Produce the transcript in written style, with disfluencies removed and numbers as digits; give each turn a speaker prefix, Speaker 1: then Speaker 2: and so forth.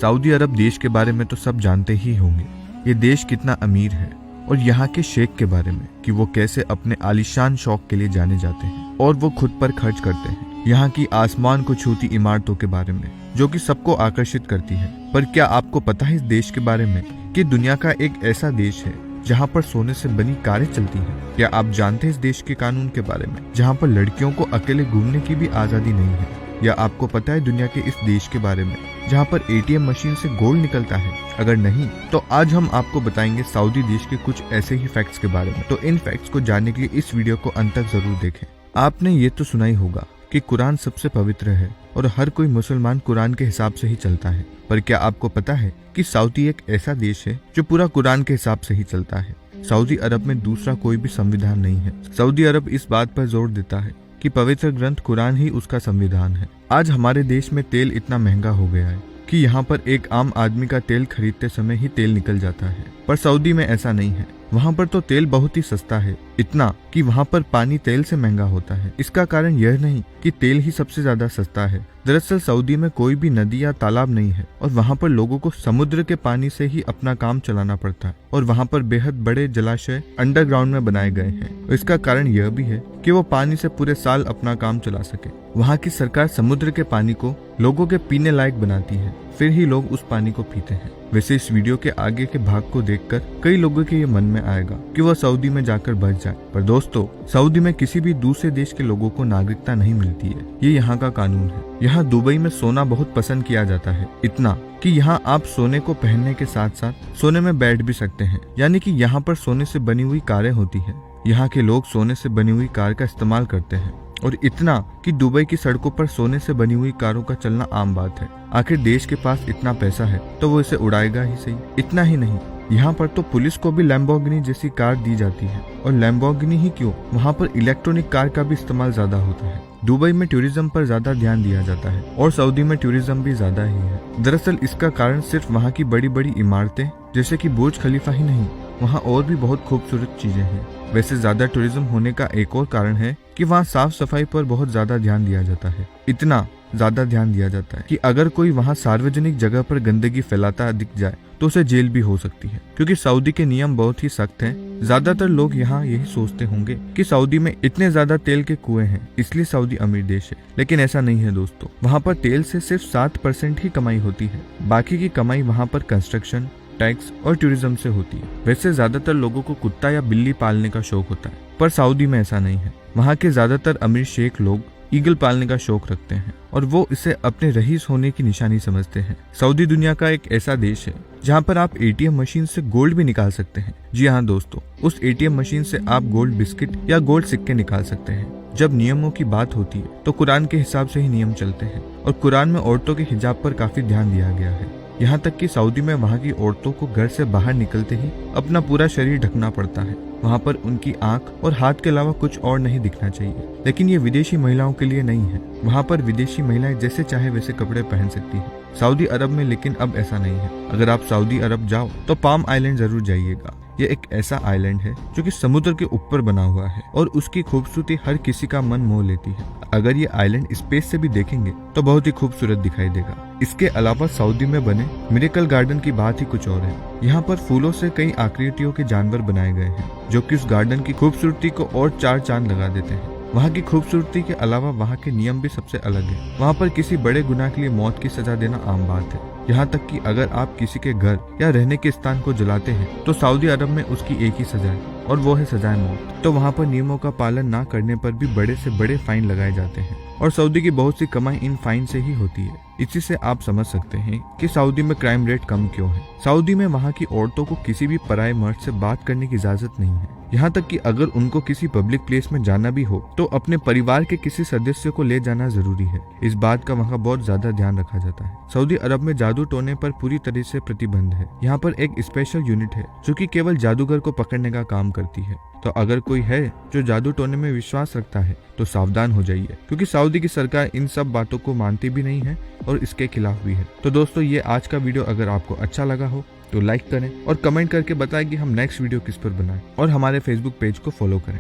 Speaker 1: Saudi अरब देश के बारे में तो सब जानते ही होंगे। ये देश कितना अमीर है, और यहाँ के शेख के बारे में कि वो कैसे अपने आलीशान शौक के लिए जाने जाते हैं और वो खुद पर खर्च करते हैं। यहाँ की आसमान को छूती इमारतों के बारे में जो कि सबको आकर्षित करती है। पर क्या आपको पता है इस देश के बारे में कि दुनिया का एक ऐसा देश है जहाँ पर सोने से बनी कारें चलती हैं? क्या आप जानते हैं इस देश के कानून के बारे में जहाँ पर लड़कियों को अकेले घूमने की भी आजादी नहीं है? या आपको पता है दुनिया के इस देश के बारे में जहाँ पर एटीएम मशीन से गोल्ड निकलता है? अगर नहीं तो आज हम आपको बताएंगे सऊदी देश के कुछ ऐसे ही फैक्ट्स के बारे में। तो इन फैक्ट्स को जानने के लिए इस वीडियो को अंत तक जरूर देखें। आपने ये तो सुना ही होगा कि कुरान सबसे पवित्र है और हर कोई मुसलमान कुरान के हिसाब से ही चलता है। पर क्या आपको पता है कि सऊदी एक ऐसा देश है जो पूरा कुरान के हिसाब से ही चलता है? सऊदी अरब में दूसरा कोई भी संविधान नहीं है। सऊदी अरब इस बात पर जोर देता है कि पवित्र ग्रंथ कुरान ही उसका संविधान है। आज हमारे देश में तेल इतना महंगा हो गया है कि यहाँ पर एक आम आदमी का तेल खरीदते समय ही तेल निकल जाता है। पर सऊदी में ऐसा नहीं है। वहाँ पर तो तेल बहुत ही सस्ता है, इतना कि वहाँ पर पानी तेल से महंगा होता है। इसका कारण यह नहीं कि तेल ही सबसे ज्यादा सस्ता है। दरअसल सऊदी में कोई भी नदी या तालाब नहीं है और वहाँ पर लोगों को समुद्र के पानी से ही अपना काम चलाना पड़ता है। और वहाँ पर बेहद बड़े जलाशय अंडरग्राउंड में बनाए गए हैं। इसका कारण यह भी है कि वो पानी से पूरे साल अपना काम चला सके। वहाँ की सरकार समुद्र के पानी को लोगों के पीने लायक बनाती है, फिर ही लोग उस पानी को पीते हैं। वैसे इस वीडियो के आगे के भाग को देखकर कई लोगों के ये मन में आएगा कि वह सऊदी में जाकर बस जाए। पर दोस्तों, सऊदी में किसी भी दूसरे देश के लोगों को नागरिकता नहीं मिलती है। ये यहाँ का कानून है। यहाँ दुबई में सोना बहुत पसंद किया जाता है, इतना कि यहाँ आप सोने को पहनने के साथ साथ सोने में बैठ भी सकते हैं। यानी कि यहाँ पर सोने से बनी हुई कारें होती है। यहाँ के लोग सोने से बनी हुई कार का इस्तेमाल करते हैं, और इतना कि दुबई की सड़कों पर सोने से बनी हुई कारों का चलना आम बात है। आखिर देश के पास इतना पैसा है तो वो इसे उड़ाएगा ही सही। इतना ही नहीं, यहाँ पर तो पुलिस को भी लैम्बोर्गिनी जैसी कार दी जाती है। और लैम्बोर्गिनी ही क्यों, वहाँ पर इलेक्ट्रॉनिक कार का भी इस्तेमाल ज्यादा होता है। दुबई में टूरिज्म पर ज्यादा ध्यान दिया जाता है और सऊदी में टूरिज्म भी ज्यादा ही है। दरअसल इसका कारण सिर्फ वहाँ की बड़ी बड़ी इमारतें जैसे कि बुर्ज खलीफा ही नहीं, वहाँ और भी बहुत खूबसूरत चीजें हैं। वैसे ज्यादा टूरिज्म होने का एक और कारण है कि वहाँ साफ सफाई पर बहुत ज्यादा ध्यान दिया जाता है। इतना ज्यादा ध्यान दिया जाता है कि अगर कोई वहाँ सार्वजनिक जगह पर गंदगी फैलाता दिख जाए तो उसे जेल भी हो सकती है। क्योंकि सऊदी के नियम बहुत ही सख्त हैं। ज्यादातर लोग यहाँ यही सोचते होंगे कि सऊदी में इतने ज्यादा तेल के कुएं हैं इसलिए सऊदी अमीर देश है, लेकिन ऐसा नहीं है दोस्तों। वहाँ पर तेल से सिर्फ 7% ही कमाई होती है। बाकी की कमाई वहाँ पर कंस्ट्रक्शन, टैक्स और टूरिज्म से होती है। वैसे ज्यादातर लोगों को कुत्ता या बिल्ली पालने का शौक होता है, पर सऊदी में ऐसा नहीं है। वहाँ के ज्यादातर अमीर शेख लोग ईगल पालने का शौक रखते हैं और वो इसे अपने रईस होने की निशानी समझते हैं। सऊदी दुनिया का एक ऐसा देश है जहाँ पर आप एटीएम मशीन से गोल्ड भी निकाल सकते हैं। जी हाँ दोस्तों, उस एटीएम मशीन से आप गोल्ड बिस्किट या गोल्ड सिक्के निकाल सकते हैं। जब नियमों की बात होती है तो कुरान के हिसाब से ही नियम चलते हैं और कुरान में औरतों के हिजाब पर काफी ध्यान दिया गया है। यहाँ तक कि सऊदी में वहाँ की औरतों को घर से बाहर निकलते ही अपना पूरा शरीर ढकना पड़ता है। वहाँ पर उनकी आंख और हाथ के अलावा कुछ और नहीं दिखना चाहिए। लेकिन ये विदेशी महिलाओं के लिए नहीं है। वहाँ पर विदेशी महिलाएं जैसे चाहे वैसे कपड़े पहन सकती हैं। सऊदी अरब में लेकिन अब ऐसा नहीं है। अगर आप सऊदी अरब जाओ तो पाम आइलैंड जरूर जाइएगा। ये एक ऐसा आइलैंड है जो कि समुद्र के ऊपर बना हुआ है और उसकी खूबसूरती हर किसी का मन मोह लेती है। अगर ये आइलैंड स्पेस से भी देखेंगे तो बहुत ही खूबसूरत दिखाई देगा। इसके अलावा सऊदी में बने मिरेकल गार्डन की बात ही कुछ और है। यहाँ पर फूलों से कई आकृतियों के जानवर बनाए गए हैं जो कि उस गार्डन की खूबसूरती को और 4 चांद लगा देते हैं। वहाँ की खूबसूरती के अलावा वहाँ के नियम भी सबसे अलग है। वहाँ पर किसी बड़े गुनाह के लिए मौत की सजा देना आम बात है। यहाँ तक कि अगर आप किसी के घर या रहने के स्थान को जलाते हैं तो सऊदी अरब में उसकी एक ही सजा है और वो है सजाए मौत। तो वहाँ पर नियमों का पालन ना करने पर भी बड़े से बड़े फाइन लगाए जाते हैं और सऊदी की बहुत सी कमाई इन फाइन से ही होती है। इसी से आप समझ सकते हैं कि सऊदी में क्राइम रेट कम क्यों है। सऊदी में वहाँ की औरतों को किसी भी पराये मर्द से बात करने की इजाजत नहीं है। यहाँ तक कि अगर उनको किसी पब्लिक प्लेस में जाना भी हो तो अपने परिवार के किसी सदस्य को ले जाना जरूरी है। इस बात का वहाँ बहुत ज्यादा ध्यान रखा जाता है। सऊदी अरब में जादू टोने पर पूरी तरह से प्रतिबंध है। यहाँ पर एक स्पेशल यूनिट है जो कि केवल जादूगर को पकड़ने का काम करती है। तो अगर कोई है जो जादू टोने में विश्वास रखता है तो सावधान हो जाइए, क्योंकि सऊदी की सरकार इन सब बातों को मानती भी नहीं है और इसके खिलाफ भी है। तो दोस्तों, ये आज का वीडियो अगर आपको अच्छा लगा हो तो लाइक करें और कमेंट करके बताएं कि हम नेक्स्ट वीडियो किस पर बनाएं और हमारे फेसबुक पेज को फॉलो करें।